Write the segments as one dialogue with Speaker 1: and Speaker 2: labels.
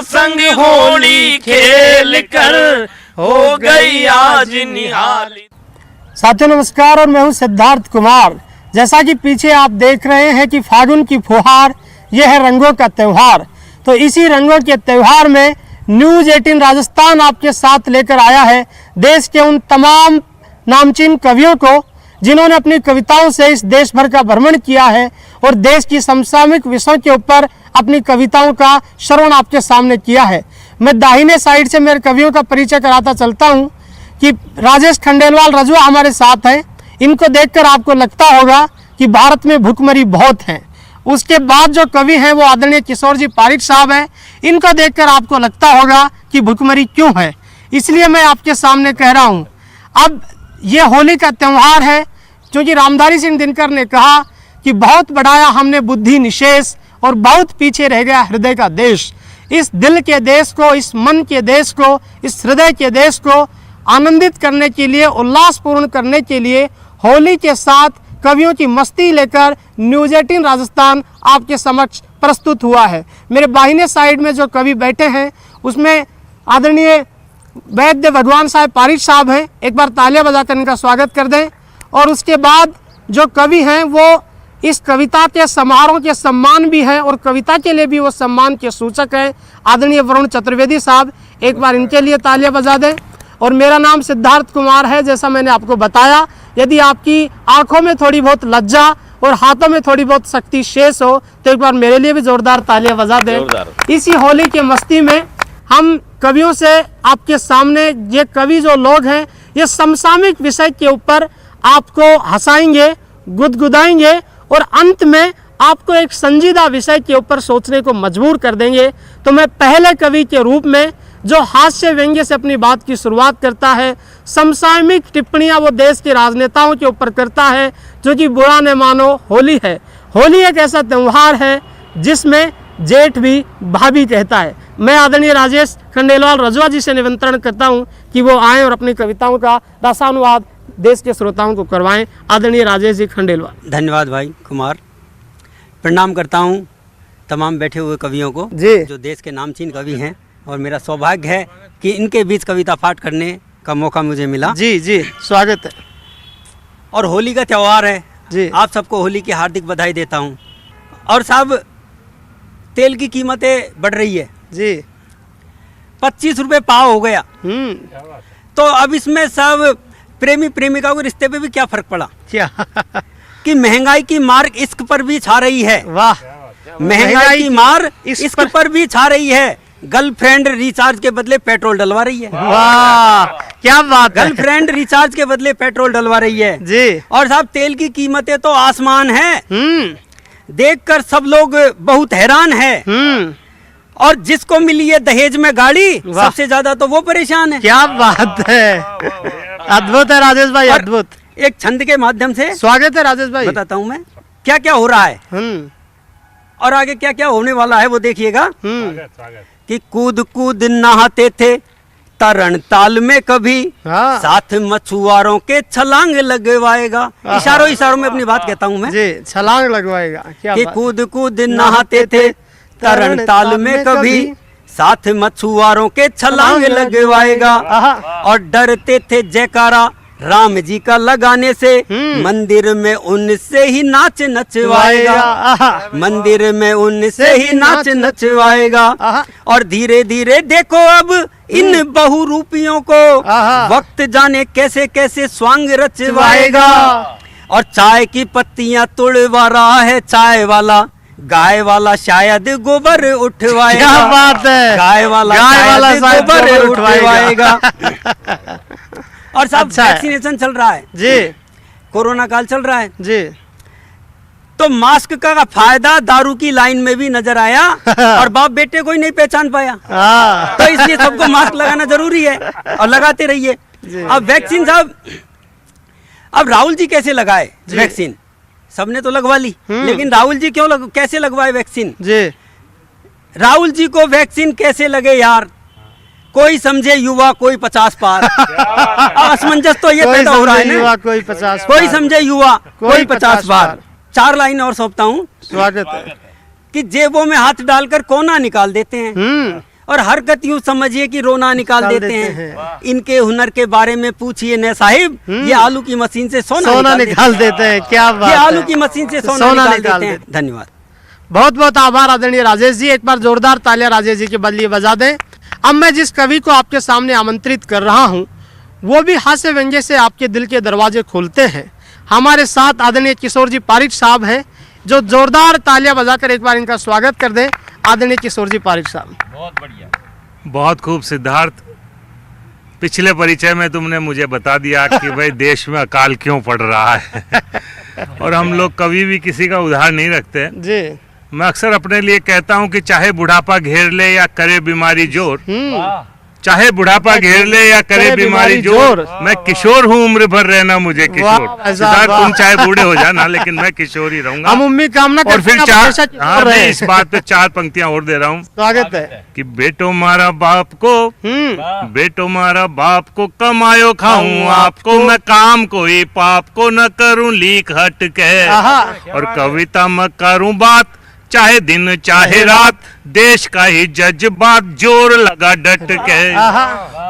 Speaker 1: संग होली खेल कर हो गई आज निहाली।
Speaker 2: साथियों नमस्कार, और मैं हूं सिद्धार्थ कुमार। जैसा कि पीछे आप देख रहे हैं कि फागुन की फुहार, यह है रंगों का त्यौहार। तो इसी रंगों के त्यौहार में न्यूज़ 18 राजस्थान आपके साथ लेकर आया है देश के उन तमाम नामचीन कवियों को जिन्होंने अपनी कविताओं से इस देश भर का भ्रमण किया है और देश की समसामयिक विषयों के ऊपर अपनी कविताओं का श्रवण आपके सामने किया है। मैं दाहिने साइड से मेरे कवियों का परिचय कराता चलता हूं कि राजेश खंडेलवाल रजुआ हमारे साथ हैं। इनको देखकर आपको लगता होगा कि भारत में भुखमरी बहुत है। उसके बाद जो कवि हैं वो आदरणीय किशोर जी पारिक साहब हैं। इनको देखकर आपको लगता होगा कि भुखमरी क्यों है। इसलिए मैं आपके सामने कह रहा हूँ, अब ये होली का त्यौहार है, क्योंकि रामधारी सिंह दिनकर ने कहा कि बहुत बढ़ाया हमने बुद्धि निशेष और बहुत पीछे रह गया हृदय का देश। इस दिल के देश को, इस मन के देश को, इस हृदय के देश को आनंदित करने के लिए, उल्लासपूर्ण करने के लिए होली के साथ कवियों की मस्ती लेकर न्यूज़ 18 राजस्थान आपके समक्ष प्रस्तुत हुआ है। मेरे बाहिने साइड में जो कवि बैठे हैं उसमें आदरणीय वैद्य भगवान साहब पारिक साहब हैं। एक बार तालियां बजाकर इनका स्वागत कर दें। और उसके बाद जो कवि हैं वो इस कविता के समारोह के सम्मान भी हैं और कविता के लिए भी वो सम्मान के सूचक हैं, आदरणीय वरुण चतुर्वेदी साहब। एक बार इनके लिए तालियां बजा दें। और मेरा नाम सिद्धार्थ कुमार है, जैसा मैंने आपको बताया। यदि आपकी आंखों में थोड़ी बहुत लज्जा और हाथों में थोड़ी बहुत शक्ति शेष हो तो एक बार मेरे लिए भी जोरदार तालियां बजा दें। इसी होली की मस्ती में हम कवियों से आपके सामने, ये कवि जो लोग हैं ये समसामयिक विषय के ऊपर आपको हंसाएंगे, गुदगुदाएंगे और अंत में आपको एक संजीदा विषय के ऊपर सोचने को मजबूर कर देंगे। तो मैं पहले कवि के रूप में जो हास्य व्यंग्य से अपनी बात की शुरुआत करता है, समसामयिक टिप्पणियां वो देश के राजनेताओं के ऊपर करता है, जो कि बुरा न मानो होली है। होली एक ऐसा त्यौहार है जिसमें जेठ भी भाभी कहता है। मैं आदरणीय राजेश खंडेलवाल रजुआ जी से निमंत्रण करता हूं कि वो आएँ और अपनी कविताओं का रसानुवाद देश के श्रोताओं को करवाएं। आदरणीय राजेश जी खंडेलवाल।
Speaker 3: धन्यवाद भाई कुमार। प्रणाम करता हूं तमाम बैठे हुए कवियों को जो देश के नामचीन कवि हैं, और मेरा सौभाग्य है कि इनके बीच कविता पाठ करने का मौका मुझे मिला।
Speaker 2: जी जी, स्वागत है।
Speaker 3: और होली का त्यौहार है
Speaker 2: जी,
Speaker 3: आप सबको होली की हार्दिक बधाई देता हूं। और साहब, तेल की कीमतें बढ़ रही है
Speaker 2: जी,
Speaker 3: 25 रुपये पाव हो गया। तो अब इसमें सब प्रेमी प्रेमिका के रिश्ते पे भी क्या फर्क पड़ा
Speaker 2: क्या
Speaker 3: कि महंगाई की मार इश्क पर भी छा रही है।
Speaker 2: वाह,
Speaker 3: महंगाई की मार इश्क पर भी छा रही है। गर्लफ्रेंड रिचार्ज के बदले पेट्रोल डलवा रही है।
Speaker 2: वाह, क्या बात है।
Speaker 3: गर्लफ्रेंड रिचार्ज के बदले पेट्रोल डलवा रही है
Speaker 2: जी।
Speaker 3: और साहब, तेल की कीमतें तो आसमान है। देखकर सब लोग बहुत हैरान है। और जिसको मिली है दहेज में गाड़ी, सबसे ज्यादा तो वो परेशान है।
Speaker 2: क्या बात है, अद्भुत है राजेश भाई, अद्भुत।
Speaker 3: एक छंद के माध्यम से
Speaker 2: स्वागत है राजेश भाई।
Speaker 3: बताता हूँ मैं क्या क्या हो रहा है और आगे क्या क्या होने वाला है, वो देखिएगा। कि कूद कूद नहाते थे तरण ताल में कभी, साथ मछुआरों के छलांग लगवाएगा। इशारों में अपनी बात कहता हूँ मैं
Speaker 2: जी, छलांग लगवाएगा। क्या
Speaker 3: कि कूद कूद नहाते थे तरण ताल में कभी, साथ मछुआरों के छलांग लगवाएगा। और डरते थे जयकारा राम जी का लगाने से, मंदिर में उनसे ही नाच नचवाएगा। मंदिर में उनसे ही नाच नचवाएगा। और धीरे धीरे देखो अब इन बहुरूपियों को, वक्त जाने कैसे कैसे स्वांग रचवाएगा। और चाय की पत्तियां तोड़वा रहा है चाय वाला, गाय वाला शायद गोबर उठवाएगा।
Speaker 2: क्या बात है,
Speaker 3: गाय वाला शायद गोबर उठवाएगा। और सब वैक्सीनेशन चल रहा है
Speaker 2: जी,
Speaker 3: कोरोना काल चल रहा है
Speaker 2: जी।
Speaker 3: तो मास्क का फायदा दारू की लाइन में भी नजर आया और बाप बेटे को ही नहीं पहचान पाया। तो इसलिए सबको मास्क लगाना जरूरी है और लगाते रहिए। अब वैक्सीन साहब, अब राहुल जी कैसे लगाए वैक्सीन? सबने तो लगवा ली, लेकिन राहुल जी क्यों कैसे लगवाए वैक्सीन
Speaker 2: जी?
Speaker 3: राहुल जी को वैक्सीन कैसे लगे यार? कोई समझे युवा, कोई 50 पार। असमंजस तो ये पैदा हो रहा है ना,
Speaker 2: कोई 50,
Speaker 3: कोई समझे युवा, कोई 50 पार। 4 लाइन और सौंपता हूँ,
Speaker 2: स्वागत है।
Speaker 3: कि जेबों में हाथ डालकर कोना निकाल देते हैं और हरकत यूँ समझिए कि रोना निकाल देते हैं। इनके हुनर के बारे में पूछिए न साहिब, ये आलू की मशीन से सोना
Speaker 2: निकाल देते हैं। क्या बात
Speaker 3: ये
Speaker 2: है।
Speaker 3: आलू की मशीन से सोना निकाल देते हैं। धन्यवाद।
Speaker 2: बहुत बहुत आभार आदरणीय राजेश जी। एक बार जोरदार तालियां राजेश जी के बदले बजा दें। अब मैं जिस कवि को आपके सामने आमंत्रित कर रहा हूं, वो भी हास्य व्यंग्य से आपके दिल के दरवाजे खोलते हैं। हमारे साथ आदरणीय किशोर जी पारिक साहब हैं, जो जोरदार तालियां बजाकर एक बार इनका स्वागत कर दें। आदरणीय किशोर जी पारिक साहब।
Speaker 1: बहुत बढ़िया,
Speaker 4: बहुत खूब सिद्धार्थ। पिछले परिचय में तुमने मुझे बता दिया कि भाई देश में अकाल क्यों पड़ रहा है और हम लोग कभी भी किसी का उधार नहीं रखते
Speaker 2: जी।
Speaker 4: मैं अक्सर अपने लिए कहता हूं कि चाहे बुढ़ापा घेर ले या करे बीमारी जोर, चाहे बुढ़ापा घेर ले या करे बीमारी जोर, मैं किशोर हूँ, उम्र भर रहना मुझे किशोर। सिद्धार्थ तुम चाहे बूढ़े हो जाना, लेकिन मैं किशोर ही रहूंगा।
Speaker 2: हम उम्मीद कामना
Speaker 4: और फिर
Speaker 2: चार
Speaker 4: इस बात पे 4 पंक्तियां और दे रहा हूँ।
Speaker 2: स्वागत है
Speaker 4: कि बेटो मारा बाप को, बेटो मारा बाप को कमायो खाऊं आपको, मैं काम कोई पाप को न करूं लीक हट के, और कविता में करूं बात चाहे दिन चाहे रात, देश का ही जज्बात जोर लगा डट के,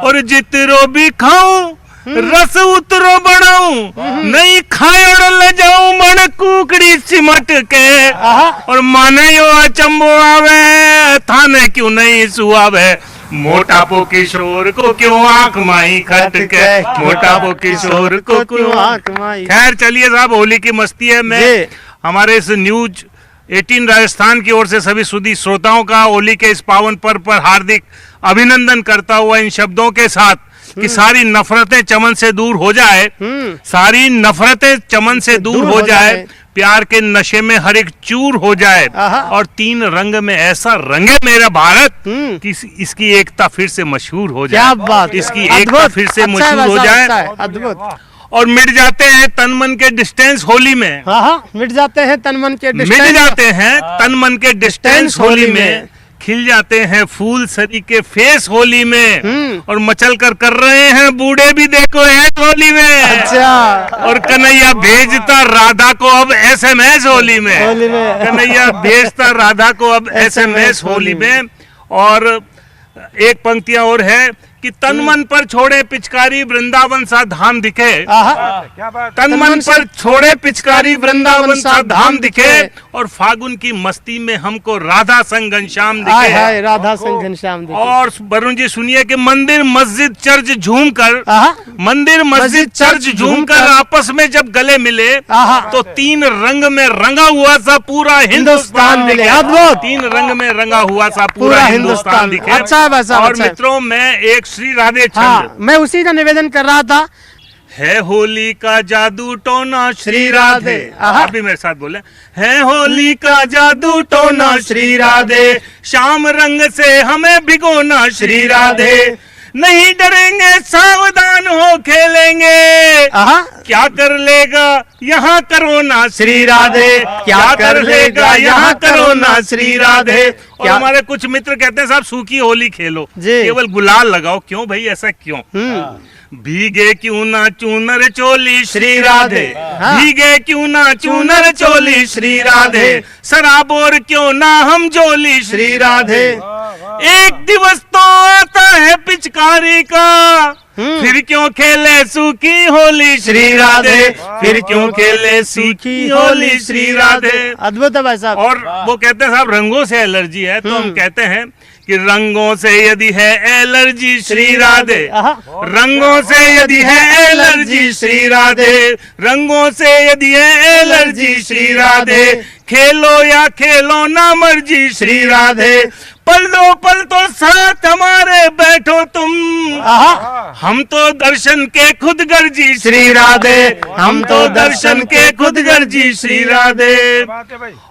Speaker 4: और जितरो भी खाऊं रस उतरो बढ़ाऊं, नहीं खायो ले जाऊं मन कुकड़ी सिमट के, और माने यो अचंबो आवे थाने क्यों नहीं सुआवे, मोटापो किशोर को क्यों आंख माई खट के, मोटापो किशोर को क्यों आंख माई। खैर चलिए साहब, होली की मस्ती है। मैं हमारे इस न्यूज 18 राजस्थान की ओर से सभी सुधी श्रोताओं का होली के इस पावन पर्व पर हार्दिक अभिनंदन करता हुआ इन शब्दों के साथ कि सारी नफरतें चमन से दूर हो जाए, सारी नफरतें चमन से दूर हो जाए, प्यार के नशे में हर एक चूर हो जाए, और 3 रंग में ऐसा रंगे मेरा भारत कि इसकी एकता फिर से मशहूर हो जाए।
Speaker 2: क्या बात,
Speaker 4: इसकी एकता फिर से मशहूर हो जाए,
Speaker 2: अद्भुत।
Speaker 4: और मिट जाते हैं तन मन के डिस्टेंस होली में।
Speaker 2: मिट जाते हैं तन मन के
Speaker 4: मिट जाते हैं तन मन के डिस्टेंस होली में, खिल जाते हैं फूल सरी के फेस होली में, और मचल कर रहे हैं बूढ़े भी देखो ऐश होली में।
Speaker 2: अच्छा।
Speaker 4: और कन्हैया भेजता राधा को अब SMS होली में, कन्हैया भेजता राधा को अब SMS होली में। और एक पंक्तियां और है कि तन मन पर छोड़े पिचकारी वृंदावन सा धाम दिखे, तन मन पर छोड़े पिचकारी वृंदावन सा धाम दिखे, और फागुन की मस्ती में हमको राधा संग घनश्याम दिखे,
Speaker 2: राधा संग घनश्याम दिखे।
Speaker 4: और वरुण जी सुनिए कि मंदिर मस्जिद चर्च झूमकर, मंदिर मस्जिद चर्च झूमकर आपस में जब गले मिले, तो 3 रंग में रंगा हुआ सा पूरा हिंदुस्तान दिखे।
Speaker 2: अद्भुत।
Speaker 4: 3 रंग में रंगा हुआ सा पूरा हिंदुस्तान दिखे।
Speaker 2: अच्छा है।
Speaker 4: और मित्रों, मैं एक श्री राधे छंद,
Speaker 2: मैं उसी का निवेदन कर रहा था।
Speaker 4: है होली का जादू टोना श्री राधे, आप भी मेरे साथ बोले, है होली का जादू टोना श्री राधे, शाम रंग से हमें भिगोना श्री राधे, नहीं डरेंगे सावधान हो खेलेंगे, क्या कर लेगा यहाँ करो ना श्री राधे, क्या कर लेगा यहाँ करो ना श्री राधे। और हमारे कुछ मित्र कहते हैं साहब सूखी होली खेलो, केवल गुलाल लगाओ। क्यों भाई, ऐसा क्यों? भीगे क्यों ना चूनर चोली श्री राधे, भीगे क्यों ना चूनर चोली श्री राधे, शराबोर क्यों ना हम जोली श्री राधे, एक दिवस तो आता है पिचकारी का, फिर क्यों खेले सूखी होली श्री राधे, फिर क्यों खेले सूखी होली श्री राधे।
Speaker 2: अद्भुत है भाई साहब।
Speaker 4: और वो कहते हैं साहब रंगों से एलर्जी है, तो हम कहते हैं कि रंगों से यदि है एलर्जी श्री राधे, रंगों से यदि है एलर्जी श्री राधे, रंगों से यदि है एलर्जी श्री राधे, खेलो या खेलो ना मर्जी श्री राधे, पल तो साथ हमारे बैठो तुम, हम तो दर्शन के खुद गर्जी श्री राधे, हम तो दर्शन के खुद गर्जी श्री राधे।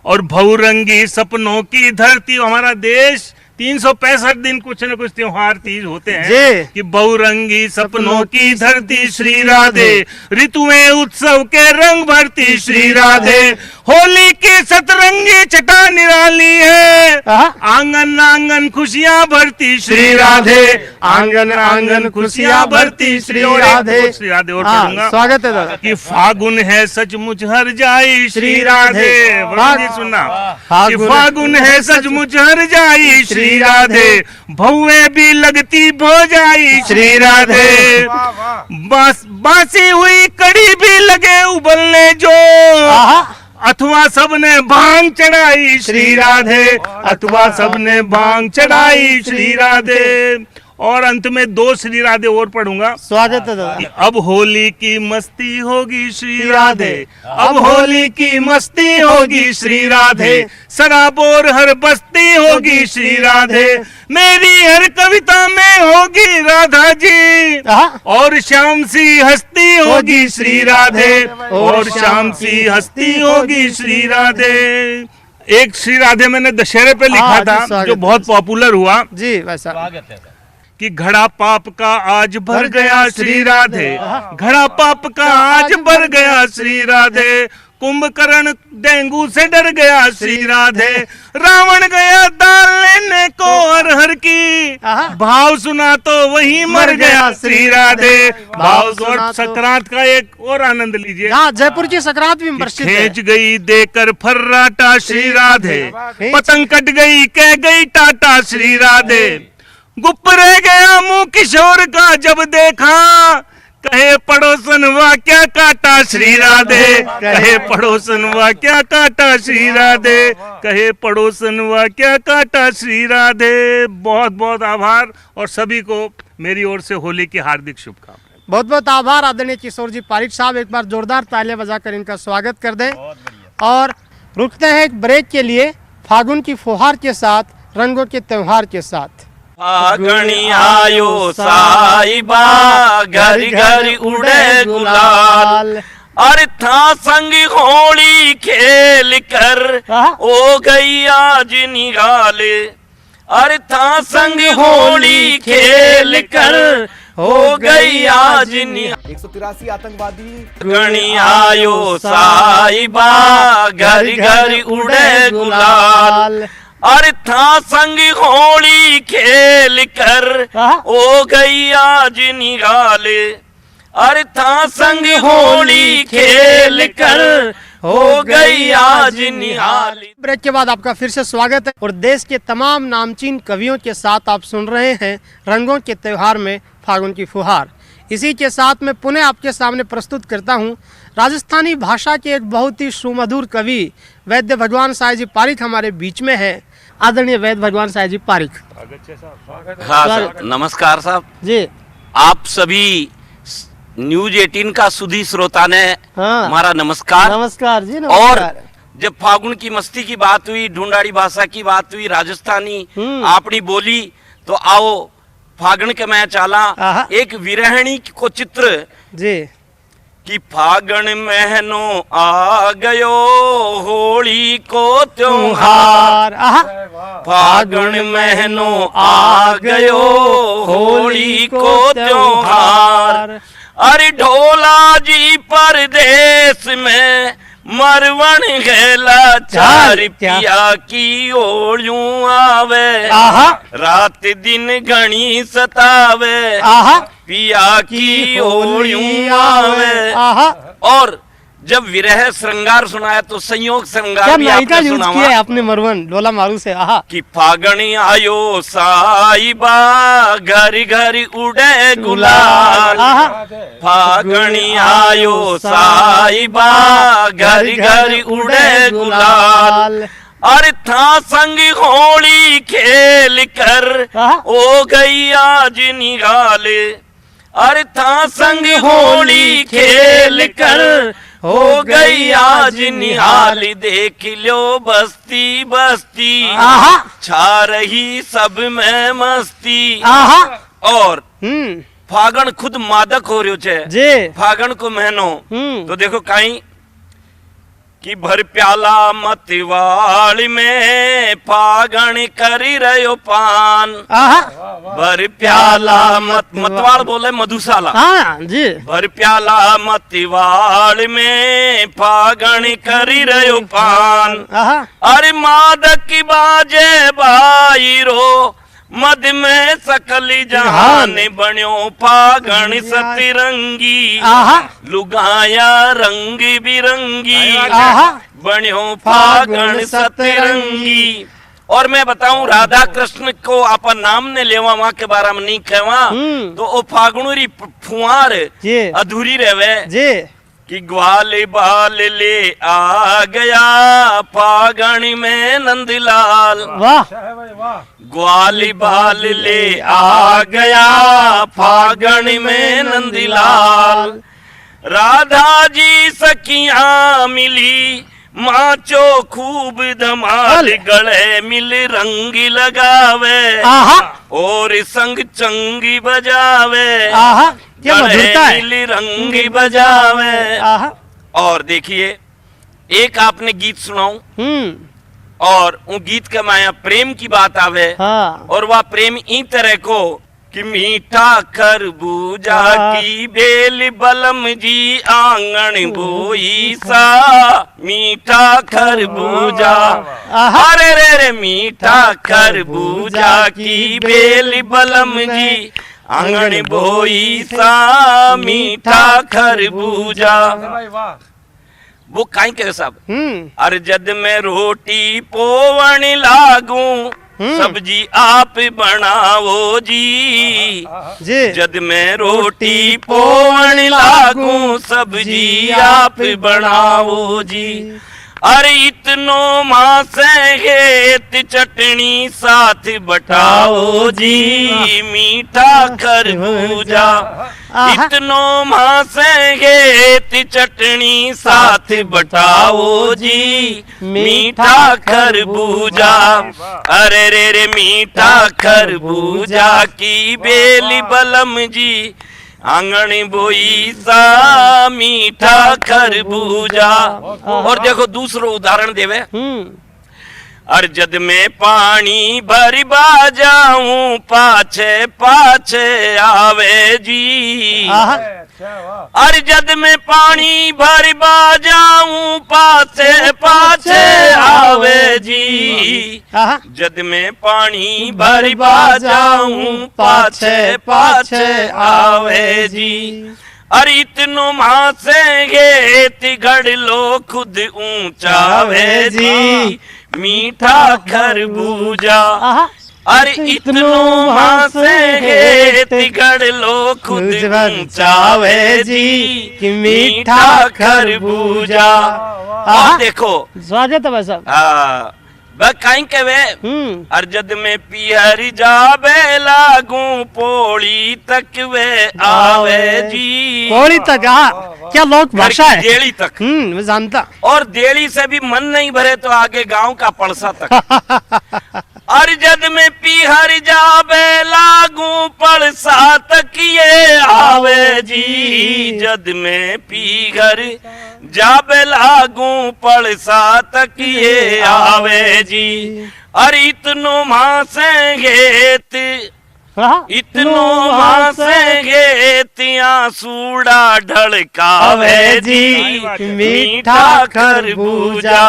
Speaker 4: और बहुरंगी सपनों की धरती, हमारा देश 365 दिन कुछ न कुछ त्योहार तीज होते हैं कि बहुरंगी सपनों की धरती श्री राधे, ऋतुएं उत्सव के रंग भरती श्री राधे, होली की सतरंगी छटा निराली है, आंगन आंगन खुशियां भरती श्री राधे,
Speaker 2: आंगन आंगन खुशियाँ भरती श्री राधे।
Speaker 4: श्री राधे और
Speaker 2: हाँ,
Speaker 4: पढ़ूंगा
Speaker 2: स्वागत है दादा।
Speaker 4: कि फागुन है सचमुच हर जाई श्री राधे। वरुण जी सुनना कि फागुन है सचमुच हर जाई श्री राधे, भौवे भी लगती भो जाई श्री राधे, बासी हुई कड़ी भी लगे उबलने जो, अथवा सबने भांग चढ़ाई श्री राधे, अथवा सबने भांग चढ़ाई श्री राधे। और अंत में 2 श्री राधे और पढ़ूंगा।
Speaker 2: स्वागत है दादा।
Speaker 4: अब होली की मस्ती होगी श्री राधे, अब होली की मस्ती होगी श्री राधे, शराब और हर बस्ती होगी श्री राधे, मेरी हर कविता में होगी राधा जी, और श्याम सी हस्ती होगी श्री राधे, और श्याम सी हस्ती होगी श्री राधे। एक श्री राधे मैंने दशहरे पे लिखा था जो बहुत पॉपुलर हुआ
Speaker 2: जी। वैसा
Speaker 4: कि घड़ा पाप का आज भर गया श्री राधे, घड़ा पाप का आज भर गया श्री राधे, कुंभकर्ण डेंगू से डर गया श्री राधे, रावण गया दाल लेने को हर की, भाव सुना तो वही मर गया श्री राधे। भाव और संक्रांत का एक और आनंद लीजिए।
Speaker 2: हाँ, जयपुर की संक्रांत भी प्रसिद्ध है।
Speaker 4: खींच गई देकर फर्राटा श्री राधे, पतंग कट गई कह गई टाटा श्री राधे, गुप्प रह गया मुंह किशोर का जब देखा, कहे पड़ोसन वा क्या काटा श्री राधे, कहे पड़ोसन वा क्या काटा श्री राधे, कहे पड़ोसन वा क्या काटा श्री राधे। बहुत बहुत आभार और सभी को मेरी ओर से होली की हार्दिक शुभकामनाएं।
Speaker 2: बहुत बहुत आभार आदरणीय किशोर जी पारिक साहब। एक बार जोरदार तालियां बजाकर इनका स्वागत कर दें। और रुकते हैं एक ब्रेक के लिए फागुन की फुहार के साथ, रंगों के त्योहार के साथ।
Speaker 1: फागणी आयो साहिबा, घर घर उड़े गुलाल, अरे था संग होली खेल कर हो गई आज निगाले, अरे था संग होली खेल कर हो गई आज निगाले।
Speaker 5: 183 आतंकवादी
Speaker 1: गणी आयो साहिबा, घर घर उड़े गुलाल, अरे था संग होली खेल कर हो गई आज निगाले, अरे था संग होली खेल कर हो गई आज निहाली।
Speaker 2: ब्रेक के बाद आपका फिर से स्वागत है और देश के तमाम नामचीन कवियों के साथ आप सुन रहे हैं रंगों के त्योहार में फागुन की फुहार। इसी के साथ मैं पुनः आपके सामने प्रस्तुत करता हूं राजस्थानी भाषा के एक बहुत ही सुमधुर कवि वैद्य भगवान साहब जी पारिक हमारे बीच में है। आदरणीय वैद्य भगवान साहब जी पारिक।
Speaker 1: हाँ सर, नमस्कार साहब
Speaker 2: जी।
Speaker 1: आप सभी न्यूज 18 का सुधी श्रोता ने हमारा नमस्कार।
Speaker 2: नमस्कार जी, नमस्कार।
Speaker 1: और जब फागुन की मस्ती की बात हुई, ढूंढाड़ी भाषा की बात हुई, राजस्थानी अपनी बोली, तो आओ फागुन के मैं चाला एक विरहणी को चित्र
Speaker 2: जी
Speaker 1: कि फागण महीनो आ गयो होली को त्योहार, फागण महीनो आ गयो होली को त्योहार, अरे ढोला जी परदेश में मरवण गैला चार पिया की ओलियों आवे, रात दिन घनी सतावे, पिया की ओलियों आवे। और जब विरह श्रृंगार सुनाया तो संयोग श्रृंगार भी आपने सुनावा
Speaker 2: है अपने मरवन डोला मारू से।
Speaker 1: कि फागण आयो साहिबा, घर घर उड़े गुलाल, फागण आयो साहिबा, घर घर उड़े गुलाल, अरे था संग होली खेल कर हो गई आज निगाले, अरे था संग होली खेल कर हो गई आज निहाली। देख लो बस्ती बस्ती छा रही सब में मस्ती। और फागण खुद मादक हो रही छे फागण को महीनो। तो देखो कहीं कि भर प्याला मतवाल में फागण करी रहो पान, भर प्याला मतवाल बोले मधुशाला
Speaker 2: जी,
Speaker 1: भर प्याला मतवाल में फागण करी रहो पान, अरे मादक बाजे बाई रो मद में सकल जहान बण्यो फागण सतरंगी लुगाया रंग बिरंगी बण्यो फागण सतरंगी। और मैं बताऊं राधा कृष्ण को अपन नाम ने लेवा वहां के बारे में नहीं कहवा तो ओ फागुनरी फुहार अधूरी रहे कि ग्वाल बाल ले आ गया फागण में नंदलाल।
Speaker 2: वाह
Speaker 1: ग्वाल बाल ले आ गया फागण में नंदलाल। राधा जी सखियां मिली माचो खूब धमाल गले मिल रंग लगावे और संग चंगी बजावे गले मिल रंग बजावे। और देखिए एक आपने गीत सुनाऊं और उन गीत का माया प्रेम की बात आवे और वह प्रेम ई तरह को कि मीठा खरबूजा की बेल बलम जी आंगन बोई सा मीठा खरबूजा अरे रे रे मीठा खरबूजा की बेल बलम जी आंगन बोई सा मीठा खरबूजा। वो काई कहे साहब अरे जद मैं रोटी पोवण लागू सब्जी आप बनाओ जी जद मैं रोटी पोवण लागू सब्जी आप बनाओ जी। अरे इतनो मासे घेत चटनी साथ बटाओ जी मीठा खरबूजा। इतनो मासे घेत चटनी साथ बटाओ जी मीठा खरबूजा। अरे रे रे मीठा खरबूजा की बेली बलम जी आंगन बोई सा मीठा खरबूजा। और देखो दूसरो उदाहरण देवे अर जद में पानी भरी बाजाऊं पाछे पाछे आवे जी। अर जद में पानी भरी बाजाऊं पाछे पाछे आवे जी। जद में पानी भरी बाजाऊं पाछे पाछे आवे जी। अरे इतनो मासे घेत गढ़ लो खुद ऊंचावे जी मीठा खरबूजा। अरे इतनो मासे घेत गढ़ लो खुद ऊंचावे जी मीठा खरबूजा। और देखो
Speaker 2: स्वागत है साहब
Speaker 1: कहीं कहे अर्जद में पिहर जाबे लागू पोड़ी तक वे आवे जी।
Speaker 2: पोड़ी तक क्या लोक भाषा है
Speaker 1: देली तक
Speaker 2: मैं जानता।
Speaker 1: और देली से भी मन नहीं भरे तो आगे गांव का पड़सा तक। अर्जद में पिहर जाबे लागू पड़सा तक ये आवे जी। जद में पिहर जाबे लागू पड़सा तक ये आवे जी। अरे इतनो मासे घेत इतनो मासे घेतिया सूड़ा ढड़कावे जी मीठा खरबूजा।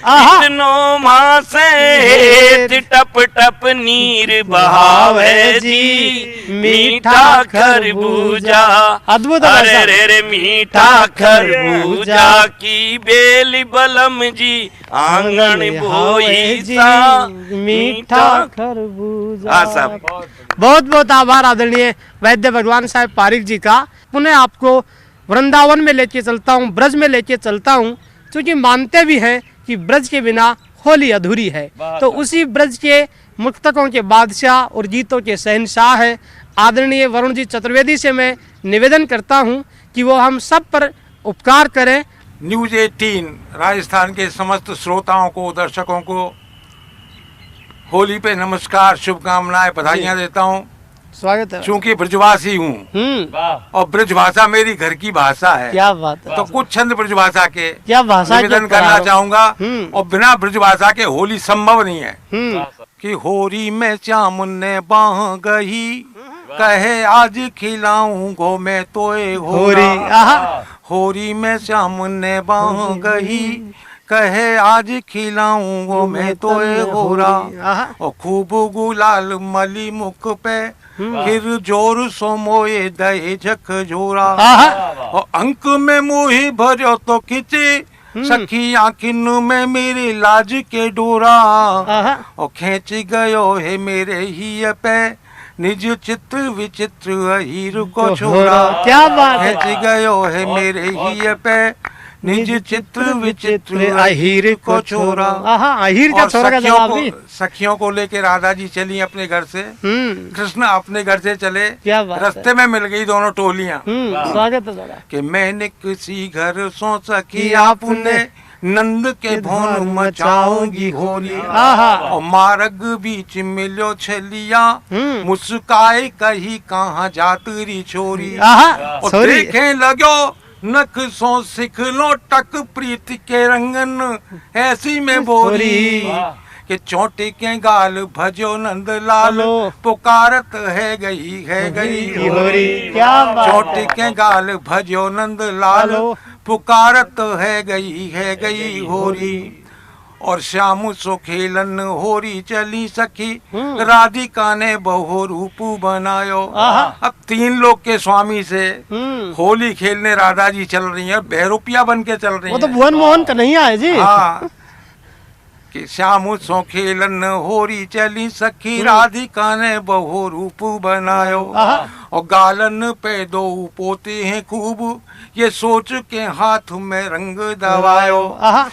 Speaker 1: इतनो मासे टप टप नीर बहावे जी मीठा खरबूजा।
Speaker 2: अद्भुत।
Speaker 1: अरे रे रे मीठा खरबूजा की बेल बलम जी आंगन बोई सा मीठा
Speaker 2: खरबूजा।
Speaker 1: सब
Speaker 2: बहुत बहुत आभार आदरणीय वैद्य भगवान साहब पारिक जी का। पुनः आपको वृंदावन में लेके चलता हूँ, ब्रज में लेके चलता हूँ, क्योंकि मानते भी हैं कि ब्रज के बिना होली अधूरी है। तो उसी ब्रज के मुक्तकों के बादशाह और गीतों के शहनशाह है आदरणीय वरुण जी चतुर्वेदी से मैं निवेदन करता हूँ कि वो हम सब पर उपकार करें।
Speaker 5: न्यूज़ 18 राजस्थान के समस्त श्रोताओं को, दर्शकों को होली पे नमस्कार, शुभकामनाएं, बधाइयाँ देता हूँ।
Speaker 2: स्वागत है।
Speaker 5: चूंकि ब्रजवासी हूँ और ब्रज भाषा मेरी घर की भाषा है।
Speaker 2: क्या बात है।
Speaker 5: तो कुछ छंद ब्रज भाषा के
Speaker 2: क्या भाषा
Speaker 5: निवेदन करना चाहूँगा। और बिना ब्रज भाषा के होली संभव नहीं है। कि होरी में चामुन्ने बाह गही कहे आज खिलाऊं गो मैं तोए होरी। होरी में चामुन्ने बाह गही कहे आज खिलाऊंगो मैं तो ये गोरा, और खूब गुलाल मली मुख पे, फिर जोर सो मोए दहे झक जोरा, और अंक में मुही भरो तो खिंचे, सखी आखिन में मेरी लाज के डोरा, और खेच गयो है मेरे ही पे, निज चित्र विचित्र हीर को छोरा।
Speaker 2: क्या बात है।
Speaker 5: खेच गयो है मेरे ही पे, निज चित्र विचित्र अहीर को छोरा।
Speaker 2: अहीर का
Speaker 5: और
Speaker 2: छोरा का जवाब भी।
Speaker 5: सखियों को लेके राधा जी चली अपने घर से, कृष्ण अपने घर से चले।
Speaker 2: क्या बात है।
Speaker 5: रास्ते में मिल गई दोनों टोलियां।
Speaker 2: स्वागत है दादा।
Speaker 5: कि मैंने किसी घर सो सखी आपने, नंद के भवन मचाऊंगी होली, और मार्ग बीच मिलो छलिया, मुस्काए कही कहाँ जातरी छोरी, और देखे लगो नख सो सिख लो टक प्रीत के रंगन, ऐसी में बोरी कि चोटी के गाल भजो नंद लाल, पुकारत है गई होरी।
Speaker 2: क्या बात है।
Speaker 5: चोटी के गाल भजो नंद लाल, पुकारत है गई होरी। और श्याम सो खेलन होरी चली सखी, राधिका ने बहु रूप बनायो। अब 3 लोग के स्वामी से होली खेलने राधा जी चल रही है, बहरूपिया बन के चल रही
Speaker 2: वो
Speaker 5: है।
Speaker 2: तो भुवन मोहन कन्हैया है जी।
Speaker 5: हाँ, कि श्याम सो खेलन होरी चली सखी, राधिका ने बहु रूप बनायो, और गालन पे 2 पोते हैं खूब, ये सोच के हाथ में रंग दबायो।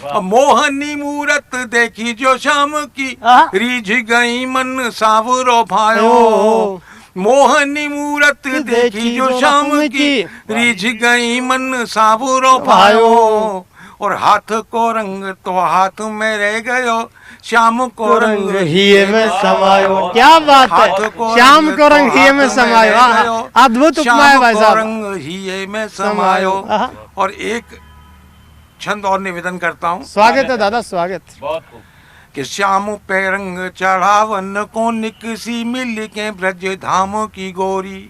Speaker 5: और मोहनी मूरत देखी जो श्याम की, रीझ गई मन सावरो भायो। मोहनी मूरत देखी जो श्याम की, रीझ गई मन सावरो भायो। और हाथ को रंग तो हाथ में रह गयो, श्याम को रंग
Speaker 2: हिये में समायो। क्या बात है। श्याम को रंग हिये में समायो। अद्भुत उपमा है भाई साहब।
Speaker 5: रंग हिये में समायो। और एक छंद और निवेदन करता हूँ।
Speaker 2: स्वागत है दादा, स्वागत।
Speaker 5: कि श्याम पे रंग चढ़ावन को, निकसी मिल के ब्रज धाम की गोरी।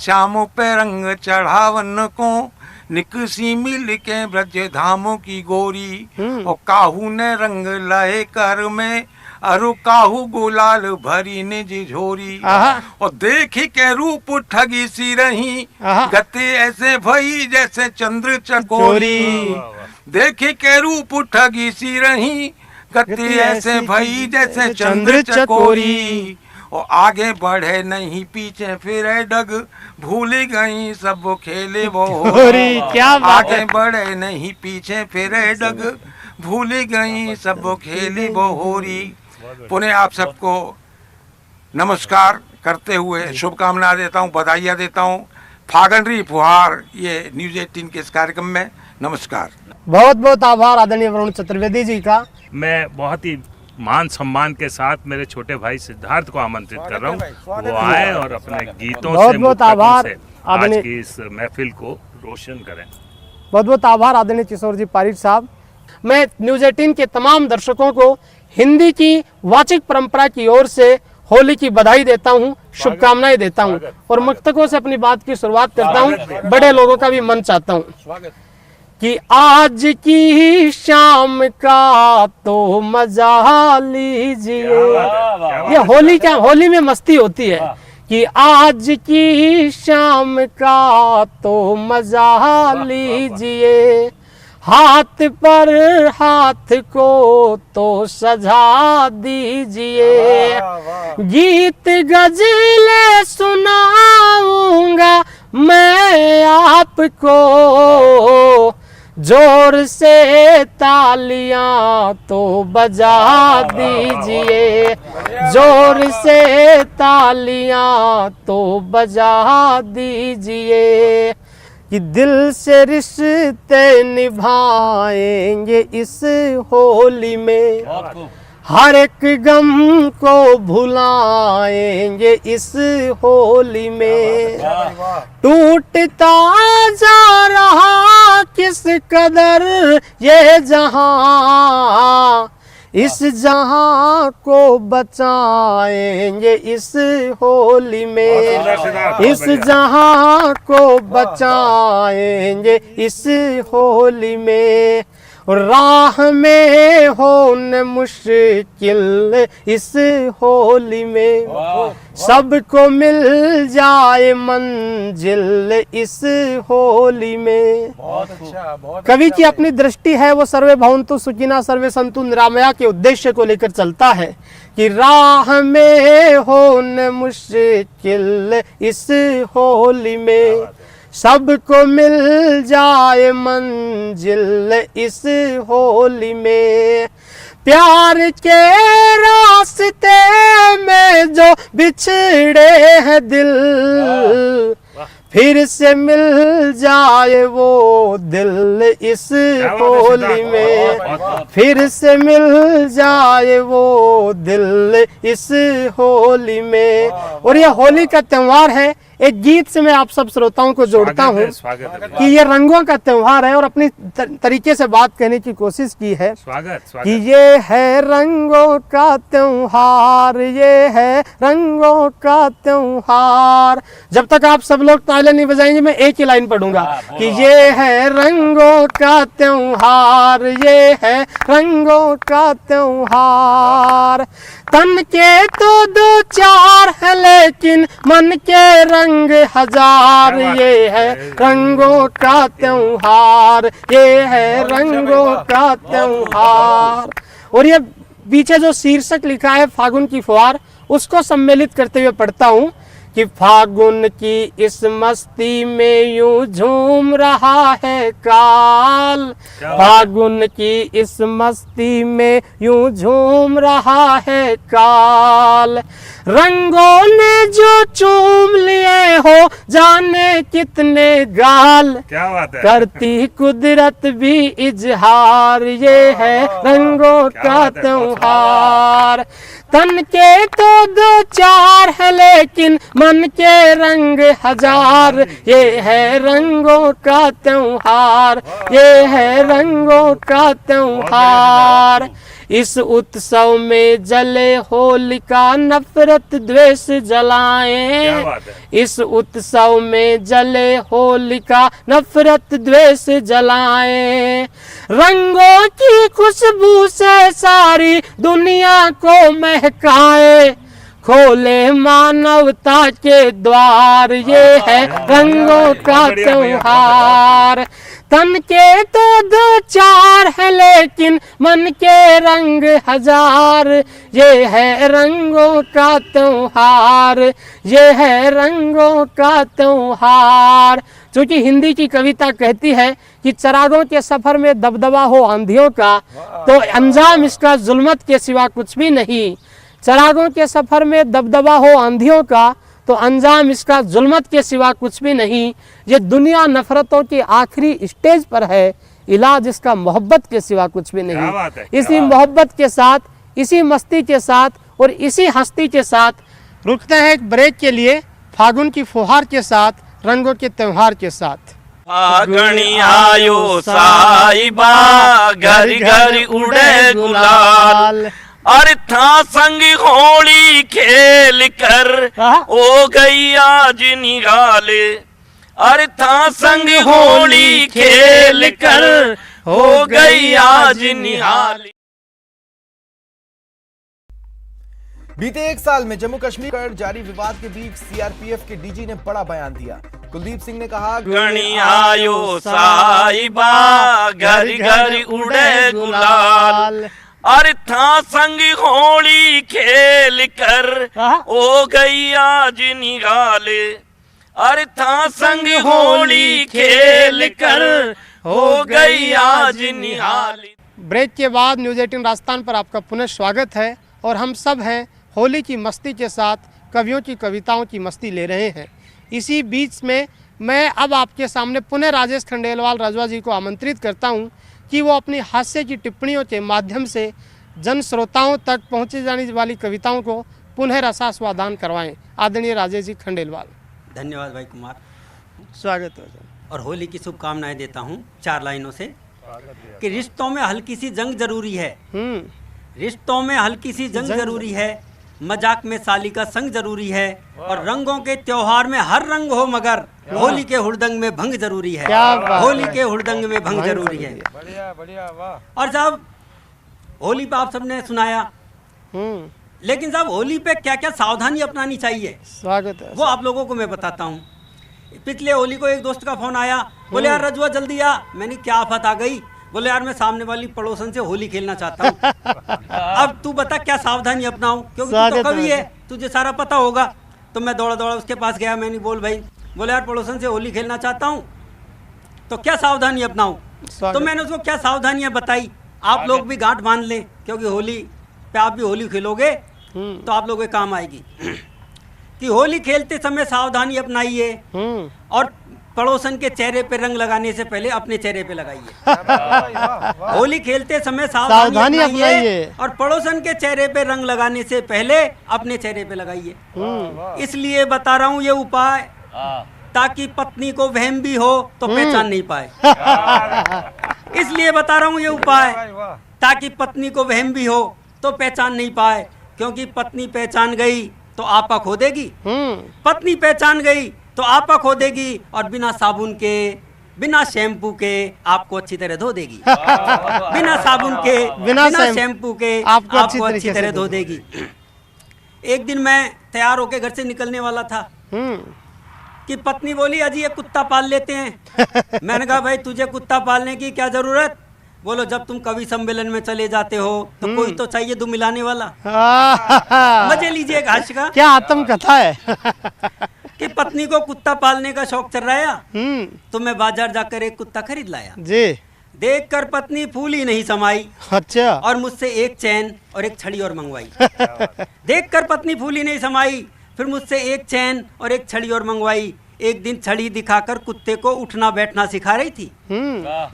Speaker 5: श्याम पे रंग चढ़ावन को, निकसी मिल के ब्रज धाम की गोरी। और काहू ने रंग लाए कर में, अरु काहू गुलाल भरी निज झोरी। और देखी के रूप ठगी सी रही, गति ऐसे भई जैसे चंद्र चकोरी। देखी के रूप ठगी सी रही, गति ऐसे भई जैसे चंद्र चकोरी। और आगे बढ़े नहीं पीछे फिरे डग, भूल गई सब खेले वो होरी।
Speaker 2: क्या बात है।
Speaker 5: आगे बढ़े नहीं पीछे फिरे डग, भूल गई सब खेले वो होरी। पुनः आप सबको नमस्कार करते हुए शुभकामना देता हूँ, बधाइयाँ देता हूँ। फागनरी फुहार ये न्यूज़ 18 के इस कार्यक्रम में नमस्कार।
Speaker 2: बहुत बहुत आभार आदरणीय वरुण चतुर्वेदी जी का।
Speaker 4: मैं बहुत ही मान सम्मान के साथ मेरे छोटे भाई सिद्धार्थ को आमंत्रित कर रहा हूँ, वो आए और अपने गीतों
Speaker 2: बहुत
Speaker 4: से,
Speaker 2: बहुत आभार
Speaker 4: से आज की इस महफिल को रोशन करें।
Speaker 2: बहुत बहुत आभार आदरणीय किशोर जी पारिक साहब। मैं न्यूज़ 18 के तमाम दर्शकों को हिंदी की वाचिक परंपरा की ओर से होली की बधाई देता हूँ, शुभकामनाएं देता हूँ, और मक्तकों से अपनी बात की शुरुआत करता हूँ। बड़े लोगों का भी मन चाहता हूँ कि आज की शाम का तो मजा लीजिए। ये होली में मस्ती होती है कि आज की शाम का तो मजा लीजिए, हाथ पर हाथ को तो सजा दीजिए, गीत गजलें सुनाऊंगा मैं आपको, जोर से तालियां तो बजा दीजिए, जोर से तालियां तो बजा दीजिए, कि दिल से रिश्ते निभाएंगे इस होली में, हर एक गम को भुलाएंगे इस होली में, टूटता जा रहा किस कदर ये जहां, इस जहां को बचाएंगे इस होली में, इस जहां को बचाएंगे इस होली में, और राह में हो न मुश्किल इस होली में, सबको मिल जाए मंजिल इस होली में। कवि की अपनी दृष्टि है वो सर्वे भवन्तु सुखिनः सर्वे सन्तु निरामया के उद्देश्य को लेकर चलता है कि राह में हो न मुश्किल इस होली में, सबको मिल जाए मंजिल इस होली में। प्यार के रास्ते में जो बिछड़े हैं दिल, फिर से मिल जाए वो दिल इस होली में, फिर से मिल जाए वो दिल इस होली में। और ये होली का त्योहार है। एक गीत से मैं आप सब श्रोताओं को जोड़ता हूँ कि ये रंगों का त्योहार है और अपनी तरीके से बात कहने की कोशिश की है कि ये है रंगों का त्योहार, ये है रंगों का त्योहार। जब तक आप सब लोग ताले नहीं बजाएंगे मैं एक ही लाइन पढ़ूंगा कि ये है रंगों का त्योहार, ये है रंगों का त्योहार। तन के तो दो चार है लेकिन मन के रंग हजार, ये है रंगों का त्योहार, ये है रंगों का त्योहार। और ये पीछे जो शीर्षक लिखा है फागुन की फुहार, उसको सम्मिलित करते हुए पढ़ता हूँ कि फागुन की इस मस्ती में यूं झूम रहा है काल, फागुन की इस मस्ती में यूं झूम रहा है काल। रंगों ने जो चूम लिए हो जाने कितने गाल,
Speaker 4: क्या बात है,
Speaker 2: करती कुदरत भी इजहार, ये है रंगों का त्योहार। तन के तो दो चार है लेकिन मन के रंग हजार, ये है रंगों का त्योहार, ये है रंगों का त्योहार। इस उत्सव में जले होलिका नफरत द्वेष जलाएं, इस उत्सव में जले होलिका नफरत द्वेष जलाएं। रंगों की खुशबू से सारी दुनिया को महकाए, खोले मानवता के द्वार, ये है रंगों का त्योहार। तन के तो दो चार है लेकिन मन के रंग हजार, ये है रंगों का त्योहार, ये है रंगों का त्योहार। चूंकि हिंदी की कविता कहती है कि चरागों के सफर में दबदबा हो आंधियों का, तो अंजाम इसका जुल्मत के सिवा कुछ भी नहीं। चरागों के सफर में दबदबा हो आंधियों का, तो अंजाम इसका जुल्मत के सिवा कुछ भी नहीं। ये दुनिया नफरतों की आखिरी स्टेज पर है, इलाज इसका मोहब्बत के सिवा कुछ भी नहीं। इसी मोहब्बत के साथ, इसी मस्ती के साथ और इसी हस्ती के साथ रुकते हैं एक ब्रेक के लिए, फागुन की फुहार के साथ, रंगों के त्योहार के साथ।
Speaker 1: फागणी आयो साहिबा, घर घर उड़े गुलाल, अरे था संग होली खेल कर हो गई आज निराले, अरे था संग होली खेल कर हो गई आज निहाल।
Speaker 6: बीते एक साल में जम्मू कश्मीर पर जारी विवाद के बीच सीआरपीएफ के डीजी ने बड़ा बयान दिया। कुलदीप सिंह ने कहा,
Speaker 1: गणी आयो साहिबा, घर घर उड़े गुलाल, अरे था संग होली खेल कर हो गई आज निराले, अरे था संग होली खेल कर हो गई आज निहाली।
Speaker 2: ब्रेक के बाद न्यूज़ 18 राजस्थान पर आपका पुनः स्वागत है और हम सब हैं होली की मस्ती के साथ कवियों की कविताओं की मस्ती ले रहे हैं। इसी बीच में मैं अब आपके सामने पुनः राजेश खंडेलवाल रजवा जी को आमंत्रित करता हूं कि वो अपनी हास्य की टिप्पणियों के माध्यम से जन श्रोताओं तक पहुँची जाने वाली कविताओं को पुनः रसास्वादान करवाएं। आदरणीय राजेश जी खंडेलवाल।
Speaker 3: धन्यवाद भाई कुमार,
Speaker 2: स्वागत है।
Speaker 3: और होली की शुभकामनाएं देता हूँ 4 लाइनों से कि रिश्तों में हल्की सी जंग जरूरी है, रिश्तों में हल्की सी जंग जरूरी है, मजाक में साली का संग जरूरी है, और रंगों के त्योहार में हर रंग हो मगर होली के हुड़दंग में भंग जरूरी है।
Speaker 2: क्या बात
Speaker 3: होली के हुड़दंग में भंग जरूरी है।
Speaker 6: बढ़िया बढ़िया, वाह।
Speaker 3: और साहब होली पे आप सबने सुनाया, लेकिन साहब होली पे क्या क्या सावधानी अपनानी चाहिए
Speaker 2: स्वागत है।
Speaker 3: वो आप लोगों को मैं बताता हूँ। पिछले होली को एक दोस्त का फोन आया, बोले यार रजुआ जल्दी आ। मैंने क्या आफत आ गई? बोले यार मैं सामने वाली पड़ोसन से होली खेलना चाहता हूँ। अब तू बता क्या सावधानी अपनाऊं, क्योंकि तू तो कवि है, तुझे सारा पता होगा। तो मैं दौड़ा दौड़ा उसके पास गया, मैंने बोल भाई, बोले यार पड़ोसन से होली खेलना चाहता हूँ तो क्या सावधानी अपनाऊं? तो मैंने उसको क्या सावधानियां बताई। आप लोग भी गांठ बांध लें, क्योंकि होली पे आप भी होली खेलोगे तो आप लोगों के काम आएगी। कि होली खेलते समय सावधानी अपनाइए, और पड़ोसन के चेहरे पे रंग लगाने से पहले अपने चेहरे पे लगाइए। होली खेलते समय सावधानी अपनाइए, और पड़ोसन के चेहरे पे रंग लगाने से पहले अपने चेहरे पे लगाइए। इसलिए बता रहा हूँ ये उपाय, ताकि पत्नी को वहम भी हो तो पहचान नहीं पाए। इसलिए बता रहा हूँ ये उपाय, ताकि पत्नी को वहम भी हो तो पहचान नहीं पाए, क्योंकि पत्नी पहचान गई तो आपा खो देगी। पत्नी पहचान गई तो आपा खो देगी, और बिना साबुन के, बिना शैम्पू के आपको अच्छी तरह धो देगी। बिना साबुन के, बिना शैम्पू के आपको अच्छी तरह धो देगी। एक दिन मैं तैयार होके घर से निकलने वाला था कि पत्नी बोली अजी ये कुत्ता पाल लेते हैं। मैंने कहा भाई तुझे कुत्ता पालने की क्या जरूरत? बोलो जब तुम कवि सम्मेलन में चले जाते हो तो कोई तो चाहिए दो मिलाने वाला। मजे लीजिए घास का।
Speaker 2: क्या आत्मकथा है।
Speaker 3: कि पत्नी को कुत्ता पालने का शौक चल रहा है, तो मैं बाजार जाकर एक कुत्ता खरीद लाया
Speaker 2: जी।
Speaker 3: देखकर पत्नी फूल ही नहीं समाई।
Speaker 2: अच्छा।
Speaker 3: और मुझसे एक चैन और एक छड़ी और मंगवाई। देखकर पत्नी फूल ही नहीं समाई, फिर मुझसे एक चैन और एक छड़ी और मंगवाई। एक दिन छड़ी दिखाकर कुत्ते को उठना बैठना सिखा रही थी।